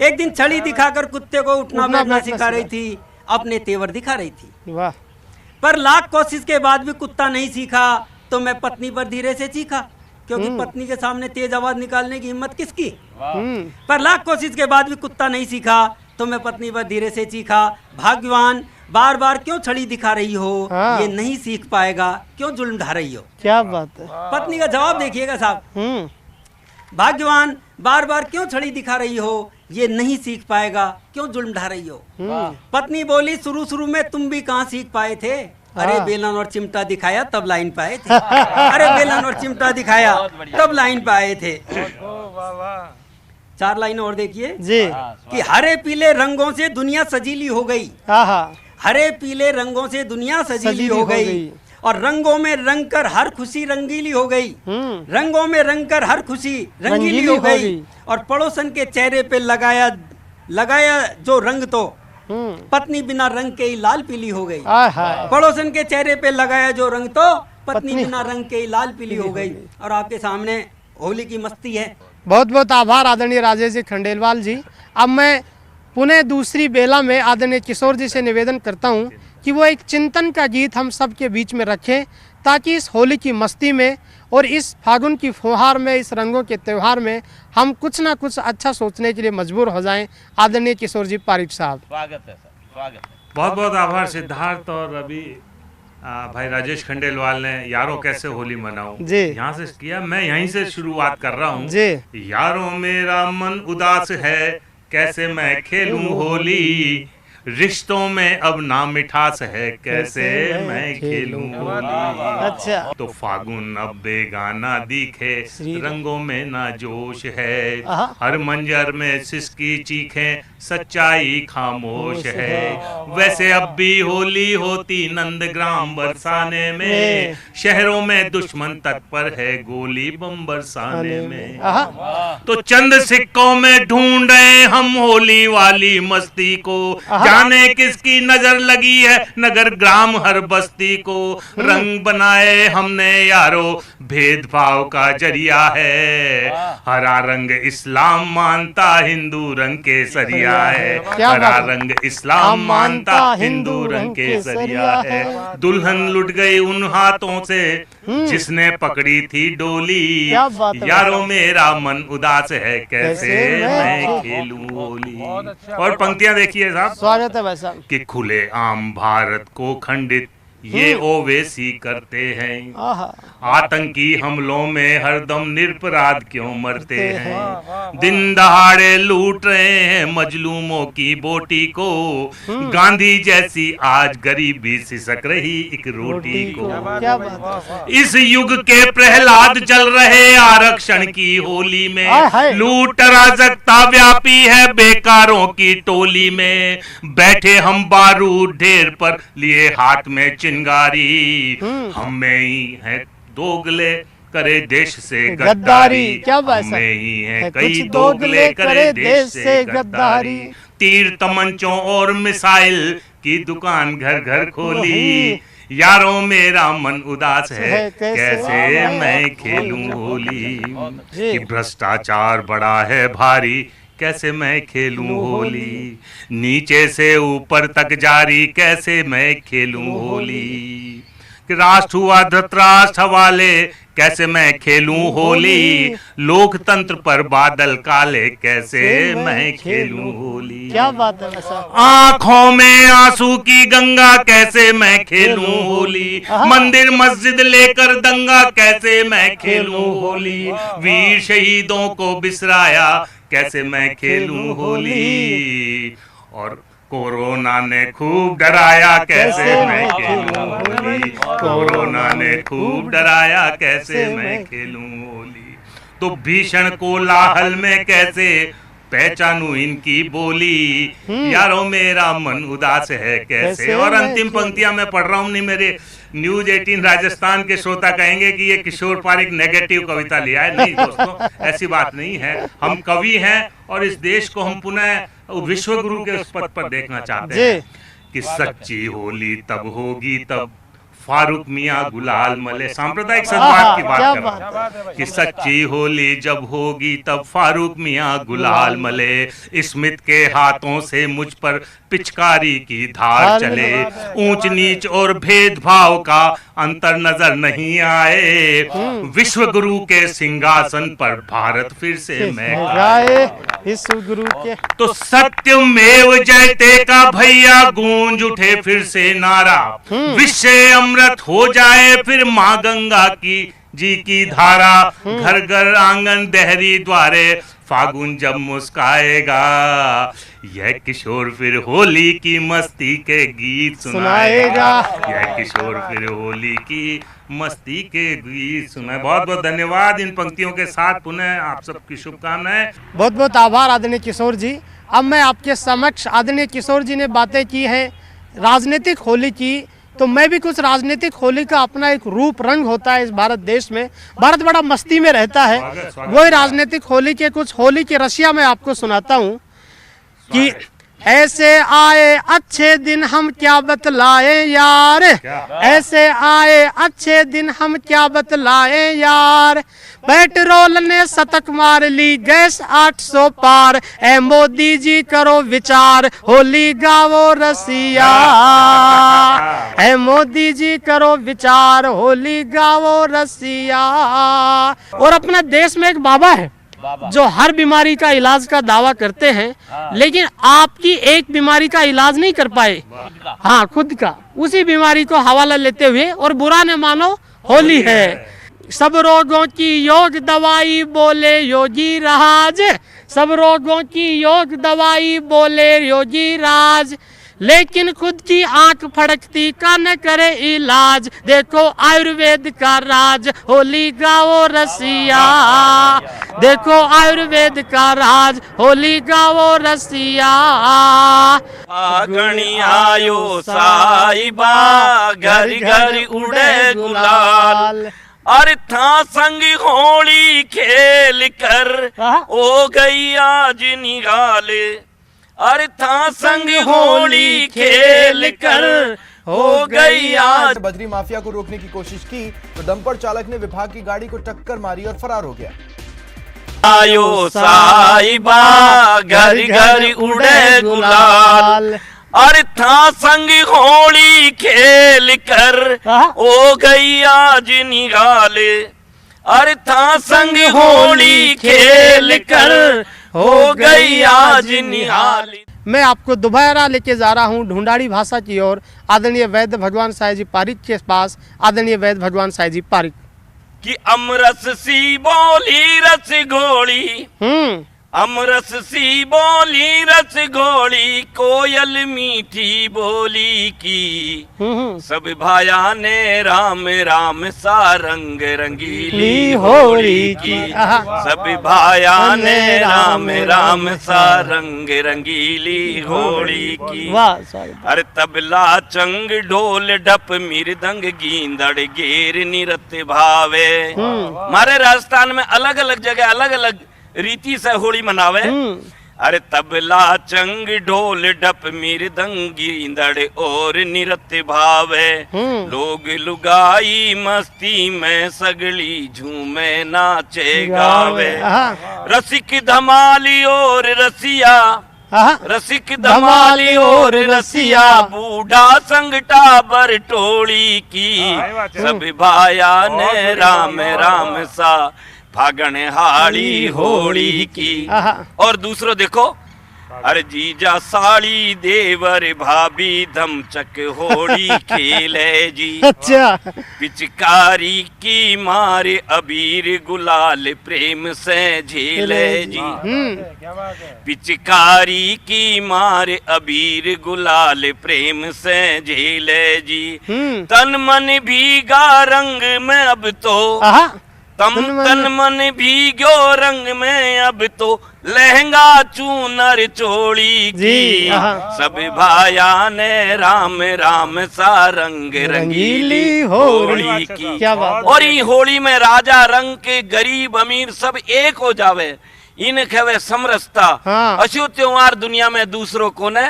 Speaker 3: एक दिन छड़ी दिखाकर कुत्ते को उठना बैठना सिखा रही थी, अपने तेवर दिखा रही थी।
Speaker 2: वाह।
Speaker 3: पर लाख कोशिश के बाद भी कुत्ता नहीं सीखा, तो मैं पत्नी पर धीरे से चीखा, क्योंकि पत्नी के सामने तेज आवाज निकालने की हिम्मत किसकी? पर लाख कोशिश के बाद भी कुत्ता नहीं सीखा, तो मैं पत्नी पर धीरे से चीखा, भाग्यवान बार बार क्यों छड़ी दिखा रही हो? ये नहीं सीख पाएगा, क्यों जुल्म ढा रही हो?
Speaker 2: क्या बात है।
Speaker 3: पत्नी का जवाब देखिएगा साहब। भाग्यवान बार बार क्यों छड़ी दिखा रही हो? ये नहीं सीख पाएगा, क्यों जुल्म ढा रही हो? पत्नी बोली शुरू शुरू में तुम भी कहाँ सीख पाए थे? अरे बेलन और चिमटा दिखाया तब लाइन पे आए थे। अरे बेलन और चिमटा दिखाया तब लाइन पे आए थे। 4 लाइन और देखिए
Speaker 2: जी।
Speaker 3: कि हरे पीले रंगों से दुनिया सजीली हो गई। हरे पीले रंगों से दुनिया सजीली हो गई, और रंगों में रंग कर हर खुशी रंगीली हो गई। रंगों में रंग कर हर खुशी रंगीली हो गई, और पड़ोसन के चेहरे पे लगाया जो रंग तो पत्नी बिना रंग के ही लाल पीली हो गई। पड़ोसन के चेहरे पे लगाया जो रंग तो पत्नी बिना रंग के ही लाल पीली हो गई। और आपके सामने होली की मस्ती है।
Speaker 2: बहुत बहुत आभार आदरणीय राजेश जी खंडेलवाल जी। अब मैं पुनः दूसरी बेला में आदरणीय किशोर जी से निवेदन करता हूं कि वो एक चिंतन का गीत हम सब के बीच में रखें, ताकि इस होली की मस्ती में और इस फागुन की फुहार में, इस रंगों के त्यौहार में हम कुछ ना कुछ अच्छा सोचने के लिए मजबूर हो जाएं। आदरणीय किशोर जी पारिक साहब।
Speaker 1: स्वागत है सर, स्वागत है।
Speaker 4: बहुत बहुत आभार सिद्धार्थ और अभी भाई राजेश खंडेलवाल ने यारों कैसे होली मनाऊं
Speaker 2: जी
Speaker 4: यहाँ से किया। मैं यहीं से शुरुआत कर रहा हूँ
Speaker 2: जी।
Speaker 4: यारों मेरा मन उदास है, कैसे मैं खेलूं होली, रिश्तों में अब ना मिठास है, कैसे मैं खेलूं होली।
Speaker 2: अच्छा।
Speaker 4: तो फागुन अब बेगाना दिखे, रंगों में ना जोश है, हर मंजर में सिसकी चीखें, सच्चाई खामोश है। वैसे अब भी होली होती नंदग्राम बरसाने में, शहरों में दुश्मन तत्पर है गोली बम बरसाने में। तो चंद सिक्कों में ढूंढे हम होली वाली मस्ती को, जाने किसकी नजर लगी है नगर ग्राम हर बस्ती को। रंग बनाए हमने यारो भेदभाव का जरिया है, हरा रंग इस्लाम मानता हिंदू रंग के सरिया है। हरा रंग इस्लाम मानता हिंदू रंग के सरिया है। दुल्हन लुट गई उन हाथों से जिसने पकड़ी थी डोली, यारों मेरा मन उदास है, कैसे मैं खेलूं होली। और पंक्तियां देखिए साहब।
Speaker 2: स्वागत है भाई साहब।
Speaker 4: कि खुले आम भारत को खंडित ये ओवैसी करते हैं। आतंकी हमलों में हरदम निरपराध क्यों मरते हैं। दिन दहाड़े लूट रहे हैं मजलूमों की बोटी को। गांधी जैसी आज गरीबी सिसक रही एक रोटी को।
Speaker 2: क्या बात है।
Speaker 4: इस युग के प्रहलाद चल रहे आरक्षण की होली में। लूट अराजकता व्यापी है बेकारों की टोली में। बैठे हम बारूद ढेर पर लिए हाथ में चिंगारी। हमें ही है दोगले करे देश से गद्दारी।
Speaker 2: क्या बात है।
Speaker 4: हमें ही है कई दोगले करे देश से गद्दारी। तीर तमंचों और मिसाइल की दुकान घर घर खोली। यारों मेरा मन उदास है कैसे मैं खेलूं होली। कि भ्रष्टाचार बड़ा है भारी कैसे मैं खेलूं होली। नीचे से ऊपर तक जारी कैसे मैं खेलूं होली। कि राष्ट्र हुआ धृतराष्ट्र हवाले कैसे मैं खेलूं होली। लोकतंत्र पर बादल काले कैसे मैं खेलूं होली।
Speaker 2: क्या बात है वैसा।
Speaker 4: आंखों में आंसू की गंगा कैसे मैं खेलूं होली। मंदिर मस्जिद लेकर दंगा कैसे मैं खेलूं होली। वीर शहीदों को बिसराया कैसे मैं खेलूं होली। और कोरोना ने खूब डराया कैसे मैं खेलूं होली। कोरोना ने खूब डराया कैसे मैं खेलूं होली। तो भीषण कोलाहल में कैसे पहचानूं इनकी बोली। यारों मेरा मन उदास है कैसे। और अंतिम पंक्तियां मैं पढ़ रहा हूं। नहीं मेरे न्यूज 18 राजस्थान के श्रोता कहेंगे कि ये किशोर पारिक नेगेटिव कविता लिया है। नहीं दोस्तों, ऐसी बात नहीं है। हम कवि हैं और इस देश को हम पुनः विश्व गुरु के उस पद पर देखना चाहते हैं। कि सच्ची होली तब होगी तब फारूक मियाँ गुलाल मले। सांप्रदायिक सद्भाव की बात कर रहा हूं। कि सच्ची होली जब होगी तब फारूक मियाँ गुलाल मले। स्मिथ के हाथों से मुझ पर पिचकारी की धार चले। ऊंच नीच और भेदभाव का अंतर नजर नहीं आए। विश्व गुरु के सिंहासन पर भारत फिर से महकाए।
Speaker 2: विश्व गुरु के
Speaker 4: तो सत्यमेव जयते का भैया गूंज उठे फिर से नारा। विश्व अमृत हो जाए फिर माँ गंगा की जी की धारा। घर घर आंगन दहरी द्वारे फागुन जब मुस्काएगा। यह किशोर फिर होली की मस्ती के गीत सुनाएगा। यह किशोर फिर होली की मस्ती के गीत सुनाए। बहुत बहुत धन्यवाद। इन पंक्तियों के साथ पुनः आप सबकी शुभकामनाएं।
Speaker 2: बहुत बहुत आभार आदरणीय किशोर जी। अब मैं आपके समक्ष, आदरणीय किशोर जी ने बातें की हैं राजनीतिक होली की, तो मैं भी कुछ राजनीतिक होली का अपना एक रूप रंग होता है इस भारत देश में। भारत बड़ा मस्ती में रहता है। वही राजनीतिक होली के कुछ होली के रसिया मैं आपको सुनाता हूँ। कि ऐसे आए अच्छे दिन हम क्या बतलाए यार। ऐसे आए अच्छे दिन हम क्या बतलाए यार। पेट्रोल ने शतक मार ली गैस 800 पार। ए मोदी जी करो विचार होली गावो रसिया। ए मोदी जी करो विचार होली गावो रसिया। और अपने देश में एक बाबा है जो हर बीमारी का इलाज का दावा करते हैं, लेकिन आपकी एक बीमारी का इलाज नहीं कर पाए। हाँ, खुद का उसी बीमारी को हवाला लेते हुए, और बुरा न मानो होली है। सब रोगों की योग दवाई बोले योगी राज। सब रोगों की योग दवाई बोले योगी राज। लेकिन खुद की आंख फड़कती का न करे इलाज। देखो आयुर्वेद का राज होली गाओ रसिया। देखो आयुर्वेद का राज होली गाओ रसिया।
Speaker 1: फागणी आयो साहिबा घर घर उड़े गुलाल। अरे था संग होली खेल कर ओ गई आज निगाले। अरे था संग होली खेल कर हो गई आज।
Speaker 6: बजरी माफिया को रोकने की कोशिश की तो डंपर चालक ने विभाग की गाड़ी को टक्कर मारी और फरार हो गया।
Speaker 1: आयो साहिबा घर घर उड़े गुलाल। अरे था संग होली खेल कर हो गई आज निगाले। अरे था संग होली खेल कर हो गई आज निहाली।
Speaker 2: मैं आपको दोबारा लेके जा रहा हूँ ढूंढाड़ी भाषा की ओर, आदरणीय वैद्य भगवान साई जी पारिक के पास। आदरणीय वैद्य भगवान साई जी पारिक।
Speaker 1: कि अमरस सी बोली रस घोड़ी, अमरस सी बोली रस घोड़ी, कोयल मीठी बोली की, सब भाया ने राम राम सा रंग रंगीली होली की, सब भाया ने राम राम सा रंग रंगीली होली की। अरे तबला चंग ढोल ढप मृदंग गींदड़ गेर निरत भावे। हमारे राजस्थान में अलग अलग जगह अलग अलग रीति से होली मनावे। अरे तबला चंग ढोल डप मृदंग गींदड़ और नृत्य भावे, लोग लुगाई मस्ती में सगली झूमे नाचे गावे। रसिक धमाली और रसिया, रसिक धमाली और रसिया, बूढ़ा संगटा बर टोली की, सब भाया ने राम राम सा फागण हाड़ी होली की। और दूसरो देखो, अरे जीजा साड़ी देवर भाभी धमचक होली खेले जी।
Speaker 2: अच्छा।
Speaker 1: पिचकारी की मारे अबीर गुलाल प्रेम से झेले जी। पिचकारी की मारे अबीर गुलाल प्रेम से झेले जी। तन मन भीगा रंग में अब तो, तन मन भीगो रंग में अब तो, लहंगा चूनर चोली की, सब भाया ने राम राम सा रंग रंगीली होली की।
Speaker 2: क्या बात।
Speaker 1: और ये होली में राजा रंग के गरीब अमीर सब एक हो जावे, इन खवे समरसता। अशु त्योहार दुनिया में दूसरों को ने।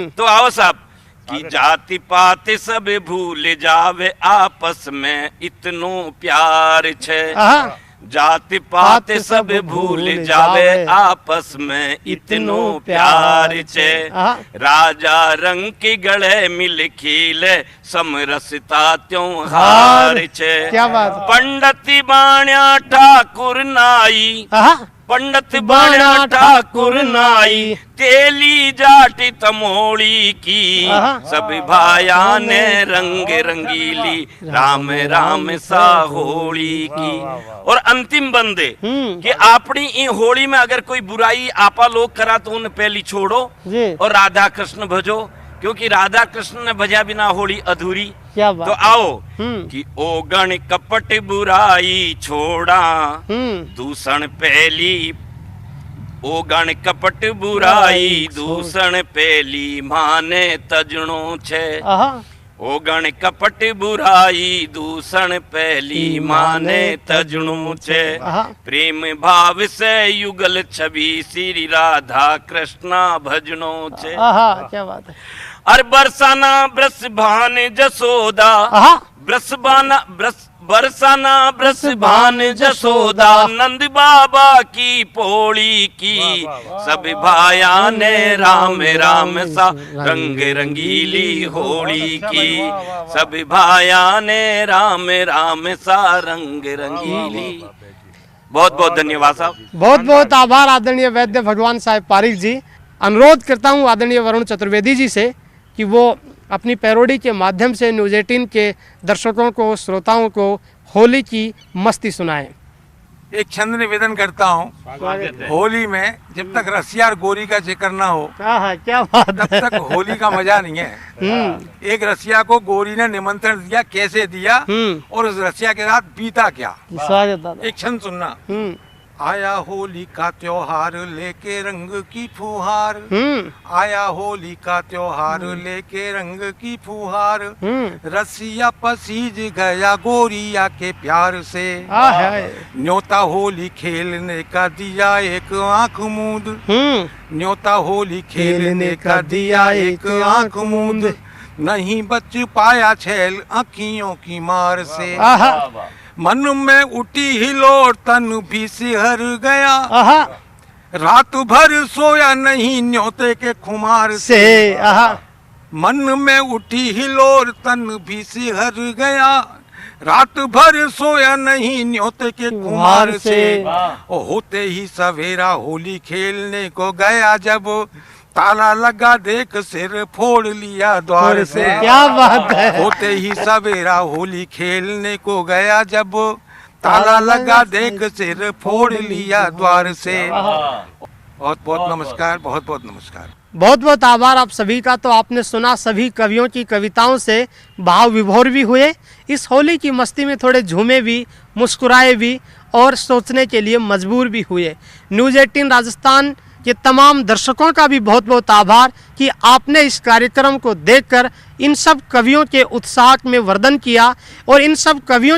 Speaker 1: तो आओ साहब कि जाति पात सब भूल जावे, आपस में इतनो प्यार छे। जाति पात सब भूल जावे, आपस में इतनो प्यार छे। राजा रंग के गले मिल खिले, समरसता त्योहार छे।
Speaker 2: क्या बात।
Speaker 1: पंडित बाण्या ठाकुर नाई, पंडित बाण्या ठाकुर नाई, तेली जाटी तमोड़ी की, सब भाया ने रंग रंगीली राम राम सा होली की। और अंतिम बंदे कि अपनी इन होली में अगर कोई बुराई आपा लोग करा तो उन पहली छोड़ो और राधा कृष्ण भजो, क्योंकि राधा कृष्ण ने भजा बिना होली अधूरी।
Speaker 2: क्या बात।
Speaker 1: तो आओ कि ओ गण कपट बुराई छोड़ा, दूषण पहली, ओ गण कपट बुराई दूषण पहली, माने तजणो छे। ओ गण कपट बुराई दूषण पहली, माने तजणो छे। प्रेम भाव से युगल छवि, श्री राधा कृष्णा भजनो छे।
Speaker 2: क्या बात है।
Speaker 1: अर बरसाना ब्रस भान जसोदा, बरसाना ब्रस भान जसोदा, नंद बाबा की पोड़ी की, सब भाया ने राम राम सा रंग रंगीली होली की, सब भाया ने राम राम सा रंग रंगीली। बहुत बहुत धन्यवाद साहब।
Speaker 2: बहुत बहुत आभार आदरणीय वैद्य भगवान साहब पारिक जी। अनुरोध करता हूँ आदरणीय वरुण चतुर्वेदी जी से कि वो अपनी पैरोडी के माध्यम से न्यूज़ 18 के दर्शकों को, श्रोताओं को होली की मस्ती सुनाएं।
Speaker 5: एक छंद निवेदन करता हूँ, होली में जब तक रसिया और गोरी का जिक्र ना हो,
Speaker 2: क्या बात,
Speaker 5: तब तक होली का मजा नहीं है। एक रसिया को गोरी ने निमंत्रण दिया, कैसे दिया और उस रसिया के साथ बीता क्या, एक छंद सुनना। आया होली का त्योहार लेके रंग की फुहार, आया होली का त्योहार लेके रंग की फुहार, रसिया पसीज गया गोरिया के प्यार से, न्योता होली खेलने का दिया एक आंख मूंद, न्योता होली खेलने का दिया एक आंख मूंद, नहीं बच पाया छैल अखियों की मार से, मन में उठी हिलोर तन भी सिहर गया, रात भर सोया नहीं न्योते के खुमार से, मन में उठी हिलोर तन भी सिहर गया, रात भर सोया नहीं न्योते के खुमार से, होते ही सवेरा होली खेलने को गया जब, ताला लगा देख सिर फोड़ लिया द्वार से।
Speaker 2: क्या बात है।
Speaker 5: होते ही सवेरा होली खेलने को गया जब, ताला लगा देख सिर फोड़ लिया द्वार से। बहुत बहुत नमस्कार, बहुत बहुत नमस्कार।
Speaker 2: बहुत बहुत आभार आप सभी का। तो आपने सुना सभी कवियों की कविताओं से भाव विभोर भी हुए, इस होली की मस्ती में थोड़े झूमे भी, मुस्कुराए भी और सोचने के लिए मजबूर भी हुए। न्यूज़ 18 राजस्थान के तमाम दर्शकों का भी बहुत बहुत आभार कि आपने इस कार्यक्रम को देखकर इन सब कवियों के उत्साह में वर्धन किया और इन सब कवियों